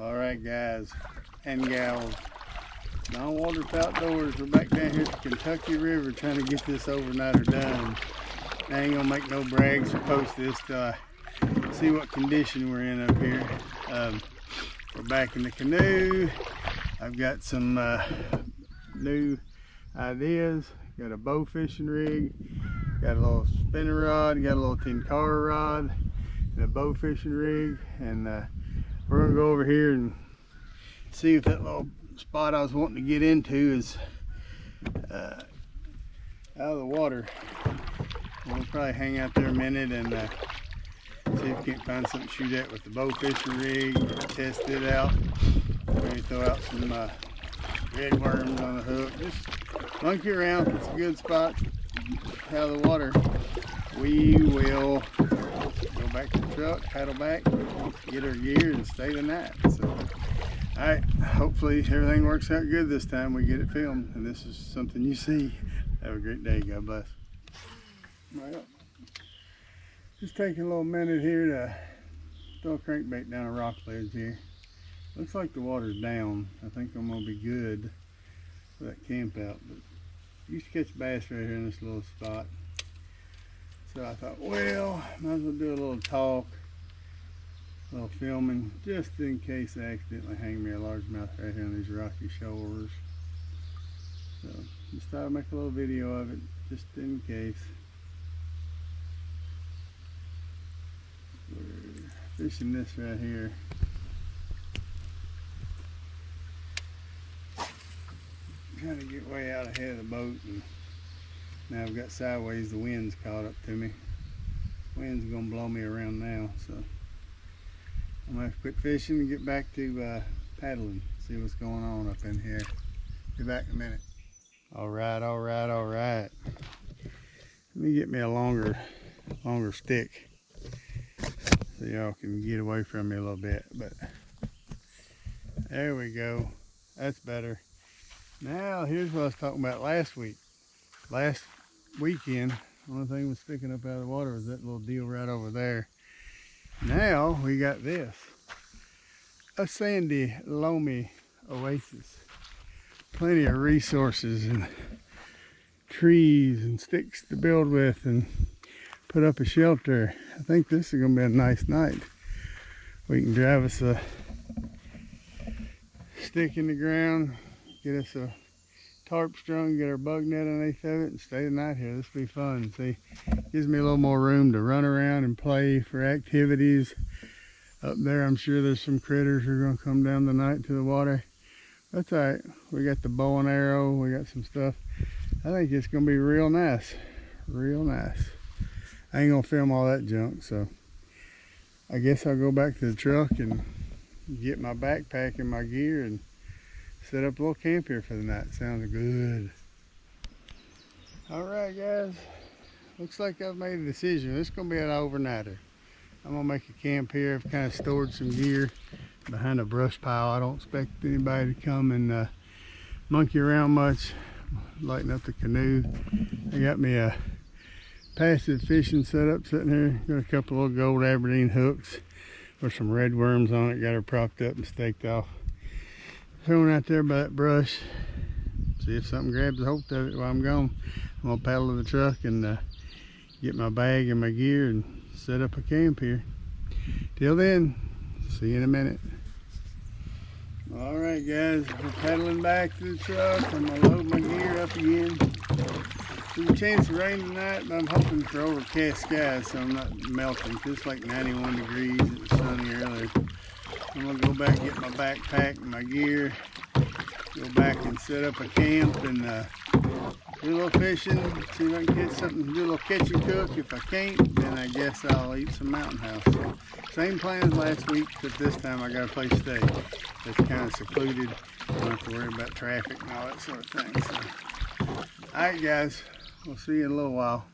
All right, guys and gals, Don Walter's Outdoors. We're back down here at the Kentucky River trying to get this overnighter done. I ain't gonna make no brags or post this till I see what condition we're in up here. We're back in the canoe. I've got some new ideas. Got a bow fishing rig, got a little spinning rod, got a little tenkara rod, and a bow fishing rig, and we're gonna go over here and see if that little spot I was wanting to get into is out of the water. We'll probably hang out there a minute and see if we can't find something to shoot at with the bow fishing rig, test it out. Maybe throw out some red worms on the hook. Just monkey around. If it's a good spot out of the water, we will go back to the truck, paddle back, get our gear, and stay the night. So, all right, hopefully everything works out good this time. We get it filmed, and this is something you see. Have a great day. God bless. Well, just taking a little minute here to throw a crankbait down a rock ledge here. Looks like the water's down. I think I'm gonna be good for that camp out, but used to catch bass right here in this little spot. So I thought, well, might as well do a little talk, a little filming, just in case I accidentally hang me a largemouth right here on these rocky shores. So just thought I'd make a little video of it, just in case. We're fishing this right here. Trying to get way out ahead of the boat, and now I've got sideways, the wind's caught up to me. Wind's gonna blow me around now, so I'm gonna have to quit fishing and get back to paddling, see what's going on up in here. Be back in a minute. All right. Let me get me a longer stick so y'all can get away from me a little bit, but there we go. That's better. Now, here's what I was talking about last week. Last weekend, the only thing was sticking up out of the water was that little deal right over there. Now, we got this. A sandy, loamy oasis. Plenty of resources and trees and sticks to build with and put up a shelter. I think this is going to be a nice night. We can drive us a stick in the ground, get us a tarp strung, get our bug net underneath of it, and stay the night here. This will be fun. See, gives me a little more room to run around and play for activities. Up there, I'm sure there's some critters who are going to come down tonight to the water. That's all right. We got the bow and arrow. We got some stuff. I think it's going to be real nice. Real nice. I ain't going to film all that junk, so I guess I'll go back to the truck and get my backpack and my gear and set up a little camp here for the night. Sounds good. All right, guys. Looks like I've made a decision. This is going to be an overnighter. I'm going to make a camp here. I've kind of stored some gear behind a brush pile. I don't expect anybody to come and monkey around much. Lighten up the canoe. I got me a passive fishing setup sitting here. Got a couple of gold Aberdeen hooks with some red worms on it. Got her propped up and staked off. Thrown out there by that brush. See if something grabs a hold of it while I'm gone. I'm gonna paddle to the truck and get my bag and my gear and set up a camp here. Till then, see you in a minute. All right, guys, we're paddling back to the truck. I'm gonna load my gear up again. There's a chance of rain tonight, but I'm hoping for overcast skies so I'm not melting. It's like 91 degrees. It was sunny earlier. I'm gonna go back and get my backpack and my gear, go back and set up a camp and do a little fishing, see if I can catch something, do a little catch and cook. If I can't, then I guess I'll eat some Mountain House. So, same plan as last week, but this time I got a place to stay. It's kind of secluded. I don't have to worry about traffic and all that sort of thing. So, all right, guys, we'll see you in a little while.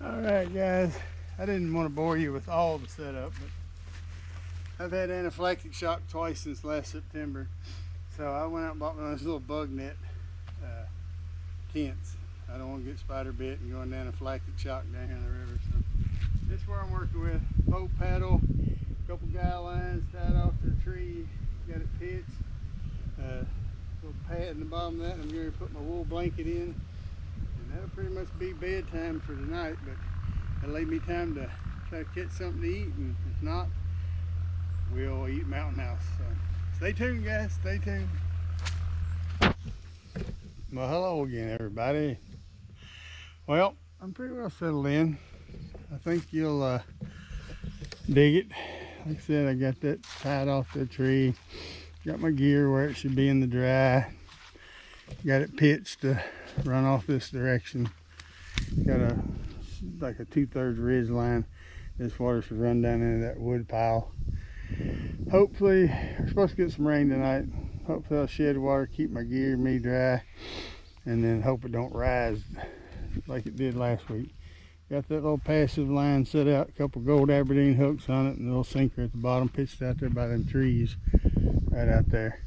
All right, guys. I didn't want to bore you with all the setup, but I've had anaphylactic shock twice since last September. So I went out and bought one of those little bug net tents. I don't want to get spider bit and go into anaphylactic shock down here in the river. So This is where I'm working with. Boat paddle, couple guy lines tied off to a tree, got it pitched. Little pad in the bottom of that, and I'm going to put my wool blanket in. And that'll pretty much be bedtime for tonight, but that'll leave me time to try to catch something to eat, and if not, we'll eat Mountain House. So stay tuned, guys, stay tuned. Well, hello again, everybody. Well, I'm pretty well settled in. I think you'll dig it. Like I said, I got that tied off the tree. Got my gear where it should be in the dry. Got it pitched to run off this direction. Got like a 2/3 ridge line. This water should run down into that wood pile. Hopefully, we're supposed to get some rain tonight. Hopefully I'll shed water, keep my gear and me dry, and then hope it don't rise like it did last week. Got that little passive line set out, a couple gold Aberdeen hooks on it, and a little sinker at the bottom pitched out there by them trees right out there.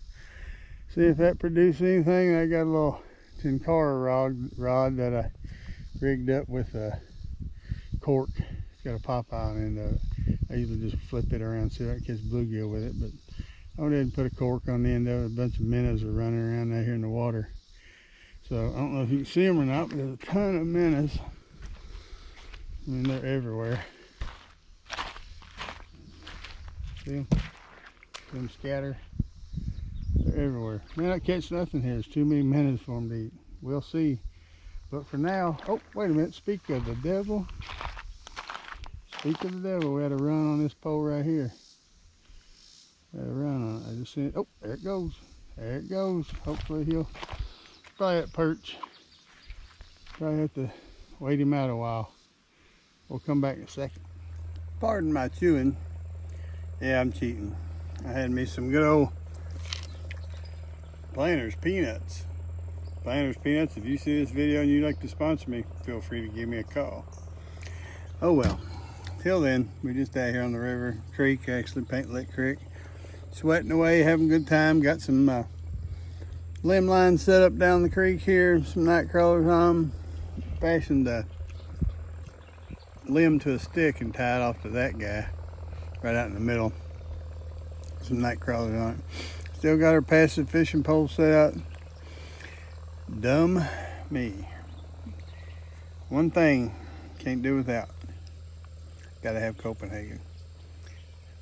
See if that produces anything. I got a little Tenkara rod that I rigged up with a cork. It's got a pop on the end of it. I usually just flip it around so I can catch bluegill with it, but I went ahead and put a cork on the end of it. A bunch of minnows are running around out here in the water. So I don't know if you can see them or not, but there's a ton of minnows. I mean, they're everywhere. See them? See them scatter? They're everywhere. May not catch nothing here. There's too many minnows for them to eat. We'll see. But for now, oh, wait a minute. Speak of the devil. Speak of the devil. We had a run on this pole right here. We had a run on it. I just seen it. Oh, there it goes. There it goes. Hopefully he'll probably at perch. Probably have to wait him out a while. We'll come back in a second. Pardon my chewing. Yeah, I'm cheating. I had me some good old Planters peanuts. Planters peanuts. If you see this video and you'd like to sponsor me, feel free to give me a call. Oh well. Till then, we're just out here on the river, creek, actually, Paint Lick Creek. Sweating away, having a good time. Got some limb lines set up down the creek here, some night crawlers on them. Fashioned a limb to a stick and tied off to that guy right out in the middle. Some night crawlers on it. Still got our passive fishing pole set out. Dumb me. One thing can't do without. Gotta have Copenhagen.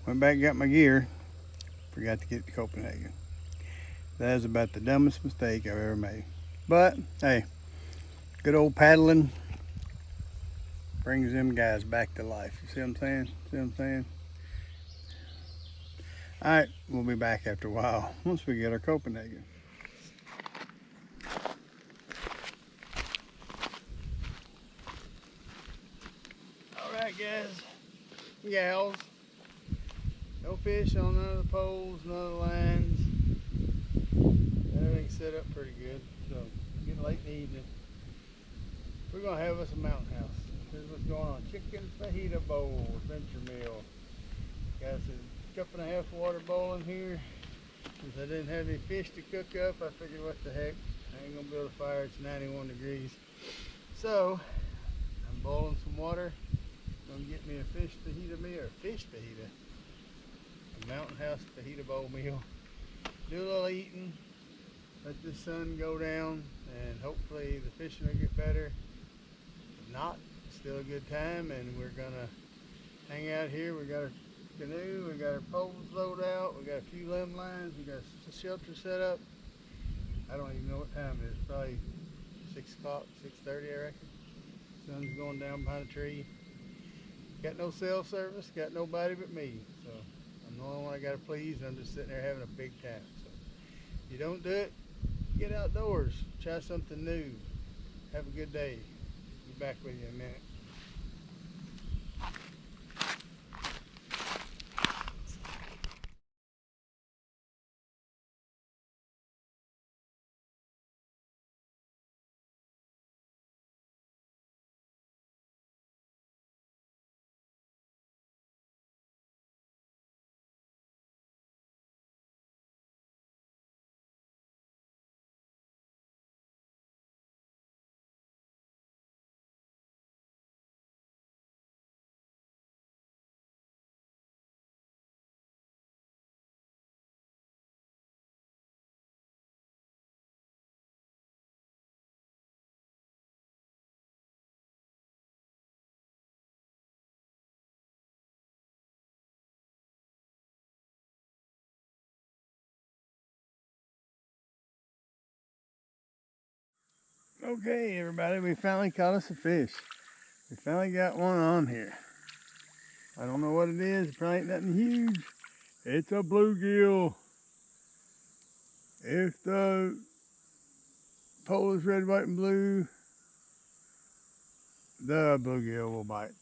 Went back and got my gear. Forgot to get to Copenhagen. That is about the dumbest mistake I've ever made. But hey, good old paddling brings them guys back to life. You see what I'm saying? See what I'm saying? All right, we'll be back after a while once we get our Copenhagen. All right, guys, gals, no fish on none of the poles, none of the lines. Everything's set up pretty good. So getting late in the evening. We're gonna have us a Mountain House. Here's what's going on. Chicken fajita bowl, adventure meal. Got us a cup and a half water boiling here. Since I didn't have any fish to cook up, I figured what the heck, I ain't gonna build a fire, it's 91 degrees. So, I'm boiling some water. Gonna get me a fish fajita meal, or fish fajita. A Mountain House fajita bowl meal. Do a little eating, let the sun go down, and hopefully the fishing will get better. If not, still a good time, and we're gonna hang out here. We got our canoe, we got our poles loaded out, we got a few limb lines, we got a shelter set up. I don't even know what time it is, probably 6 o'clock, 6:30 I reckon. Sun's going down behind a tree. Got no cell service, got nobody but me, so I'm the only one I gotta please, and I'm just sitting there having a big time. So if you don't do it, get outdoors, try something new, have a good day. Be back with you in a minute. Okay, everybody, we finally caught us a fish. We finally got one on here. I don't know what it is. It probably ain't nothing huge. It's a bluegill. If the pole is red, white, and blue, the bluegill will bite.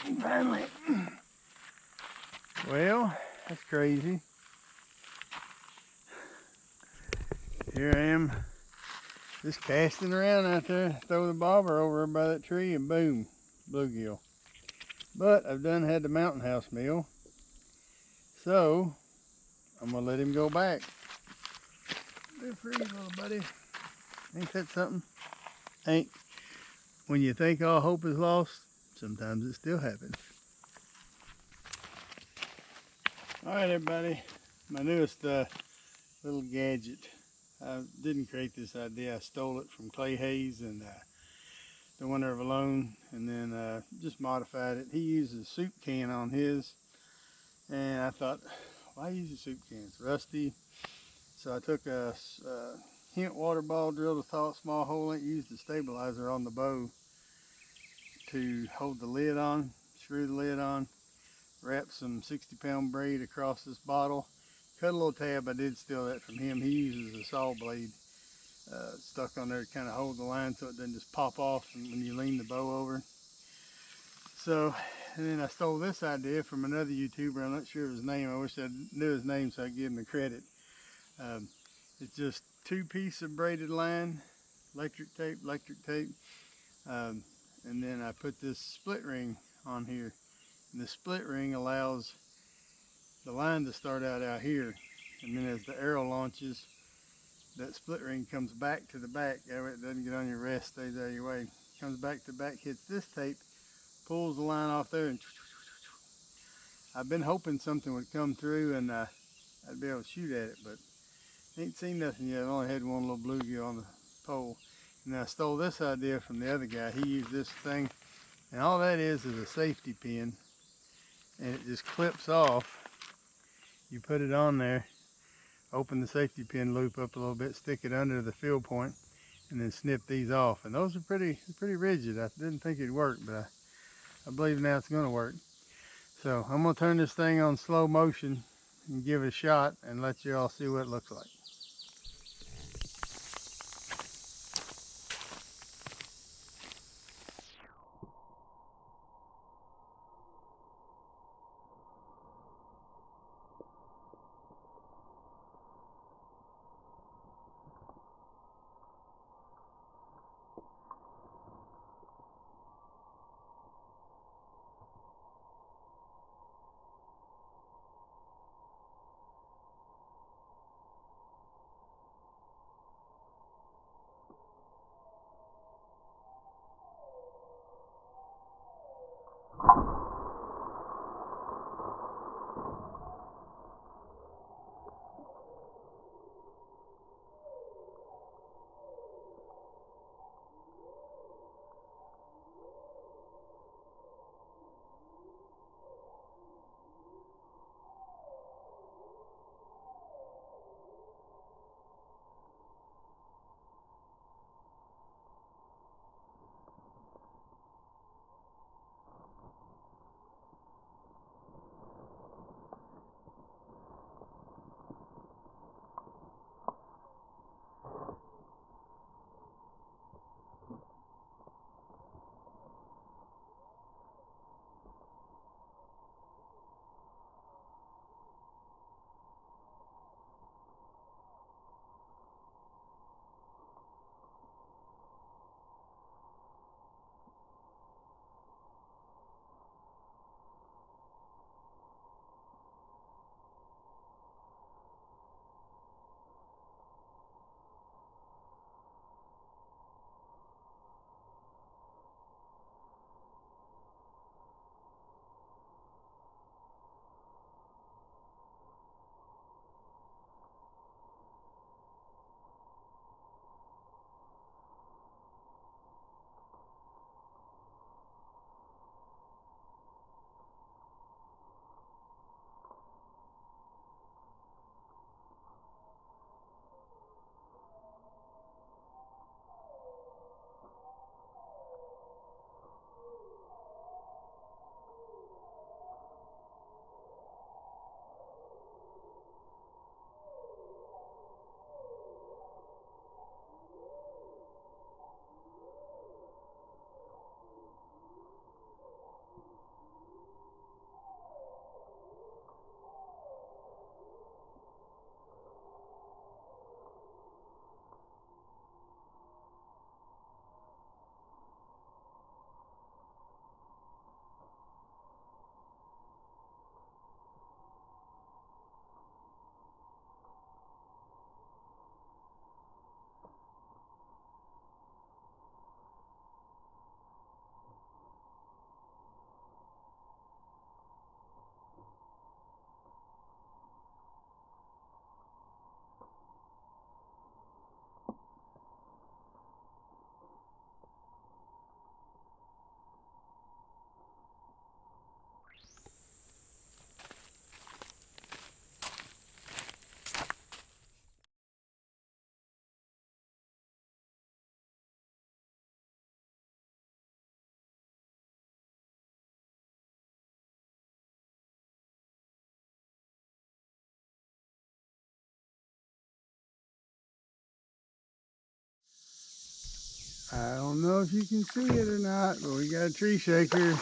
And finally. Well, that's crazy. Here I am, just casting around out there. Throw the bobber over by that tree and boom, bluegill. But I've done had the mountain house meal, so I'm gonna let him go back. They're free, little buddy. Ain't that something? Ain't. When you think all hope is lost, sometimes it still happens. All right, everybody. My newest little gadget. I didn't create this idea. I stole it from Clay Hayes and the Winter of Alone, and then just modified it. He uses a soup can on his, and I thought, why use a soup can? It's rusty. So I took a hint water ball, drilled a small hole in it, used the stabilizer on the bow to hold the lid on, screw the lid on, wrap some 60-pound braid across this bottle, cut a little tab. I did steal that from him. He uses a saw blade stuck on there to kind of hold the line so it doesn't just pop off when you lean the bow over. So, and then I stole this idea from another YouTuber. I'm not sure of his name. I wish I knew his name so I'd give him the credit. It's just 2 pieces of braided line, electric tape, and then I put this split ring on here. And the split ring allows the line to start out here, and then as the arrow launches, that split ring comes back to the back. That way it doesn't get on your wrist, stays out of your way. Comes back to the back, hits this tape, pulls the line off there, and I've been hoping something would come through and I'd be able to shoot at it, but ain't seen nothing yet. I've only had one little bluegill on the pole. And I stole this idea from the other guy. He used this thing, and all that is a safety pin, and it just clips off. You put it on there, open the safety pin loop up a little bit, stick it under the field point, and then snip these off. And those are pretty rigid. I didn't think it'd work, but I believe now it's gonna work. So I'm gonna turn this thing on slow motion and give it a shot and let you all see what it looks like. I don't know if you can see it or not, but we got a tree shaker.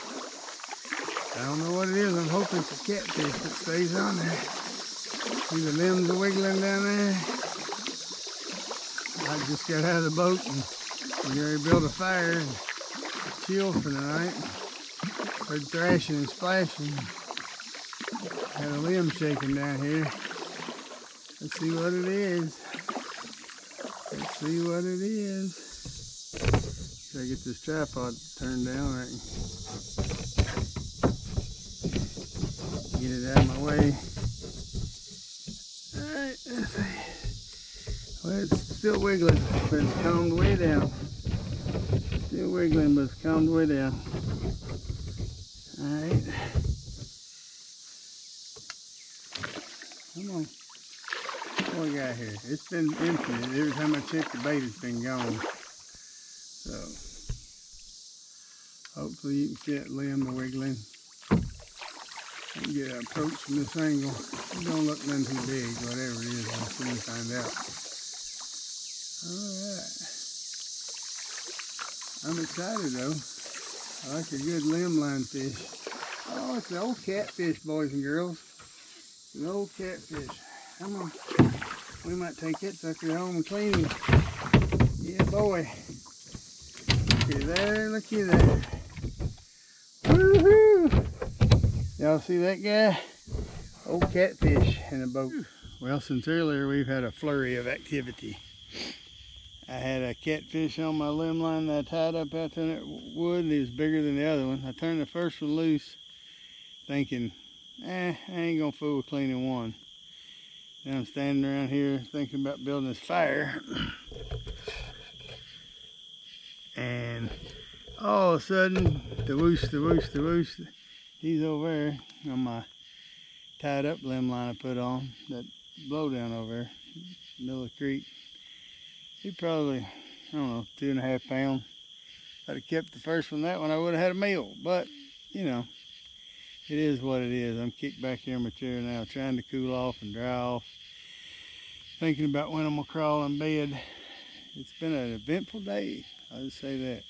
I don't know what it is. I'm hoping it's a catfish that stays on there. See the limbs are wiggling down there. I just got out of the boat and we're going to build a fire and chill for the night. Heard thrashing and splashing. Had a limb shaking down here. Let's see what it is. Let's see what it is. Gotta get this tripod turned down right. Get it out of my way. Alright, let's see. Well, it's still wiggling, but it's calmed way down. Still wiggling, but it's calmed way down. Alright. Come on. What we got here? It's been empty. Every time I check the bait, it's been gone. So, hopefully you can see that limb wiggling. I can get an approach from this angle. It don't look none too big, whatever it is. We'll soon find out. Alright. I'm excited though. I like a good limb line fish. Oh, it's an old catfish, boys and girls. It's an old catfish. Come on. We might take that sucker home and clean him. Yeah, boy. Looky there, looky there. Woohoo! Y'all see that guy? Old catfish in the boat. Well, since earlier we've had a flurry of activity. I had a catfish on my limb line that I tied up out there in that wood, and he was bigger than the other one. I turned the first one loose, thinking, I ain't gonna fool with cleaning one. Now I'm standing around here thinking about building this fire. And all of a sudden, the whoosh, he's over there on my tied up limb line I put on, that blow down over there, middle of the creek. He probably, I don't know, 2.5 pounds. If I'd have kept the first one, that one, I would have had a meal. But, you know, it is what it is. I'm kicked back here in my chair now, trying to cool off and dry off. Thinking about when I'm gonna crawl in bed. It's been an eventful day. I'll just say that.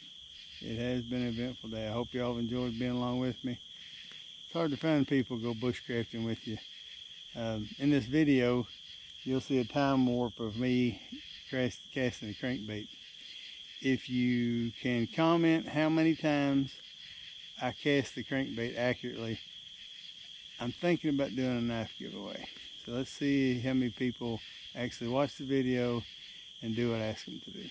It has been an eventful day. I hope y'all have enjoyed being along with me. It's hard to find people go bushcrafting with you. In this video, you'll see a time warp of me casting a crankbait. If you can comment how many times I cast the crankbait accurately, I'm thinking about doing a knife giveaway. So let's see how many people actually watch the video and do what I ask them to do.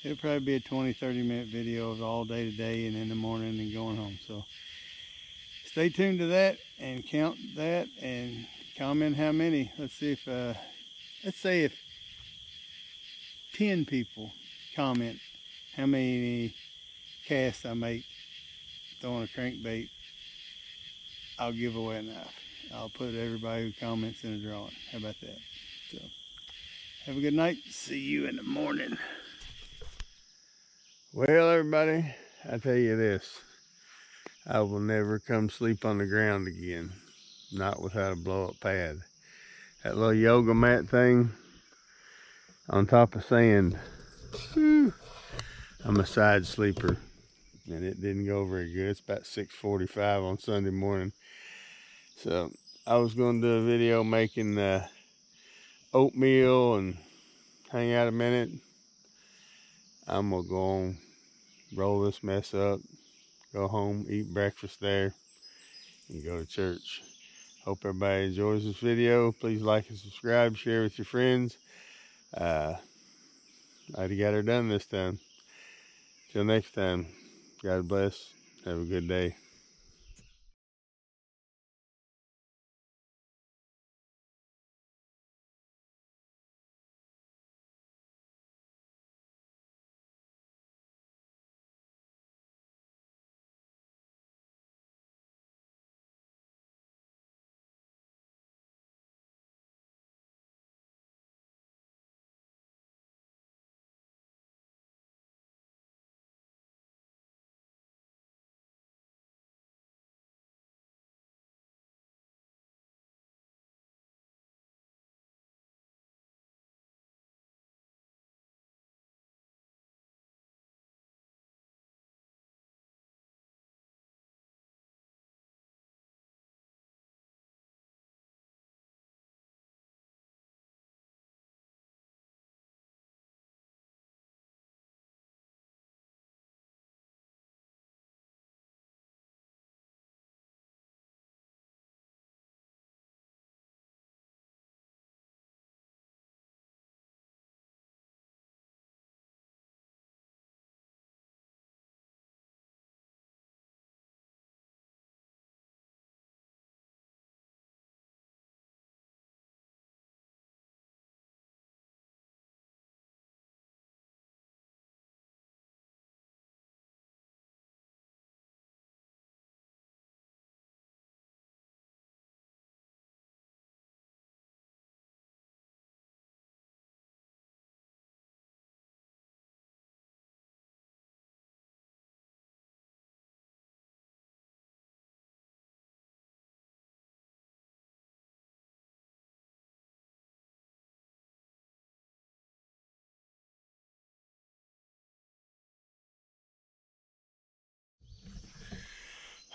It'll probably be a 20-30 minute video of all day today and in the morning and going home. So stay tuned to that and count that and comment how many. Let's see if, let's say if 10 people comment how many casts I make throwing a crankbait, I'll give away a knife. I'll put everybody who comments in a drawing. How about that? So, have a good night. See you in the morning. Well, everybody, I tell you this. I will never come sleep on the ground again. Not without a blow-up pad. That little yoga mat thing on top of sand. Whew. I'm a side sleeper. And it didn't go very good. It's about 6:45 on Sunday morning. So I was going to do a video making oatmeal and hang out a minute. I'm going to go on, roll this mess up, go home, eat breakfast there, and go to church. Hope everybody enjoys this video. Please like and subscribe, share with your friends. I already got her done this time. Till next time, God bless. Have a good day.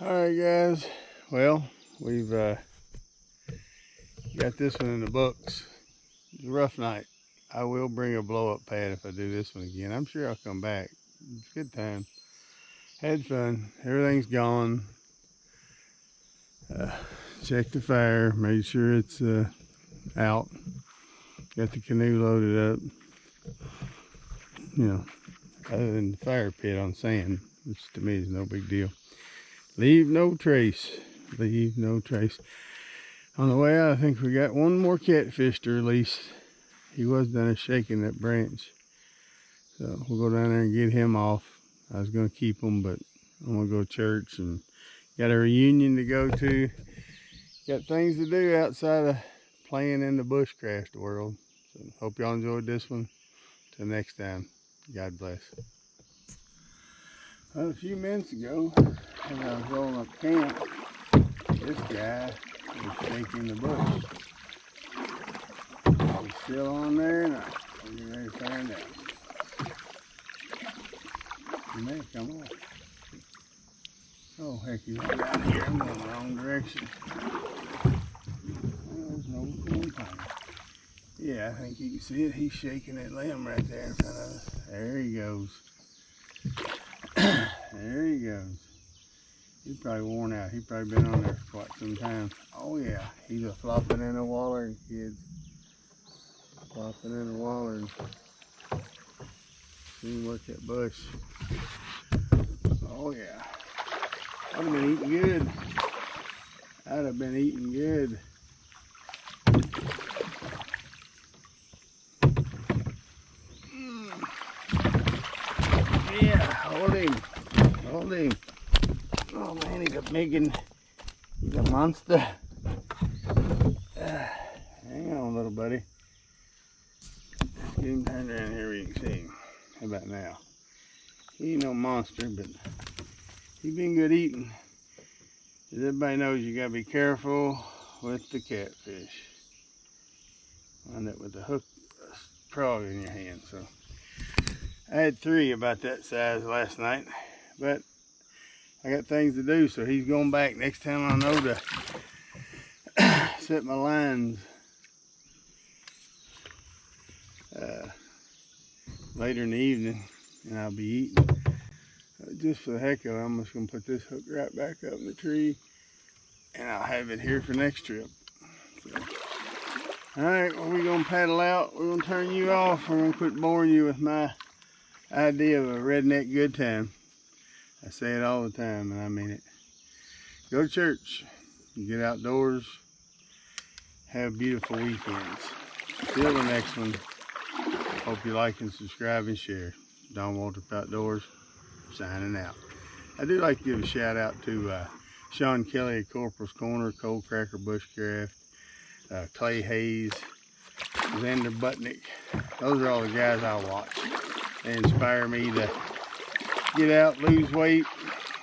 Alright guys, well, we've got this one in the books. It's a rough night. I will bring a blow up pad if I do this one again. I'm sure I'll come back. It's a good time. Had fun. Everything's gone. Checked the fire, made sure it's out. Got the canoe loaded up. You know, other than the fire pit on sand, which to me is no big deal. Leave no trace. Leave no trace. On the way out, I think we got one more catfish to release. He was done shaking that branch. So we'll go down there and get him off. I was going to keep him, but I'm going to go to church and got a reunion to go to. Got things to do outside of playing in the bushcraft world. So hope y'all enjoyed this one. Till next time, God bless. Well, a few minutes ago, as I was rolling up camp, this guy was shaking the bush. He's still on there, and I'm getting ready to find out. He may come off. Oh, heck, he's right down here. I'm going the wrong direction. There's no cool time. Yeah, I think you can see it. He's shaking that limb right there in front of us. There he goes. There he goes. He's probably worn out. He's probably been on there for quite some time. Oh yeah, he's a flopping in a waller, kids. Flopping in a waller and see him work that bush. Oh yeah. I'd have been eating good. I'd have been eating good. Yeah, hold him. Hold him. Oh man, he's a big one. He's a monster. Hang on, little buddy. Get him turned around here where you can see him. How about now? He ain't no monster, but he been good eating. As everybody knows, you gotta be careful with the catfish. Wind up with the hook frog in your hand. So I had 3 about that size last night, but I got things to do, so he's going back. Next time I know to set my lines later in the evening, and I'll be eating. Just for the heck of it, I'm just going to put this hook right back up in the tree, and I'll have it here for next trip. So, alright, well, we're going to paddle out. We're going to turn you off. We're going to quit boring you with my idea of a redneck good time. I say it all the time, and I mean it. Go to church, get outdoors, have beautiful weekends. Till the next one, hope you like and subscribe and share. Don Waltrip Outdoors, signing out. I do like to give a shout out to Sean Kelly at Corporal's Corner, Cold Cracker Bushcraft, Clay Hayes, Xander Butnick. Those are all the guys I watch. They inspire me to get out, lose weight,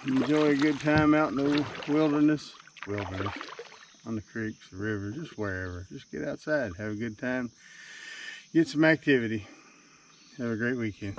enjoy a good time out in the wilderness, on the creeks, the rivers, just wherever. Just get outside, have a good time, get some activity. Have a great weekend.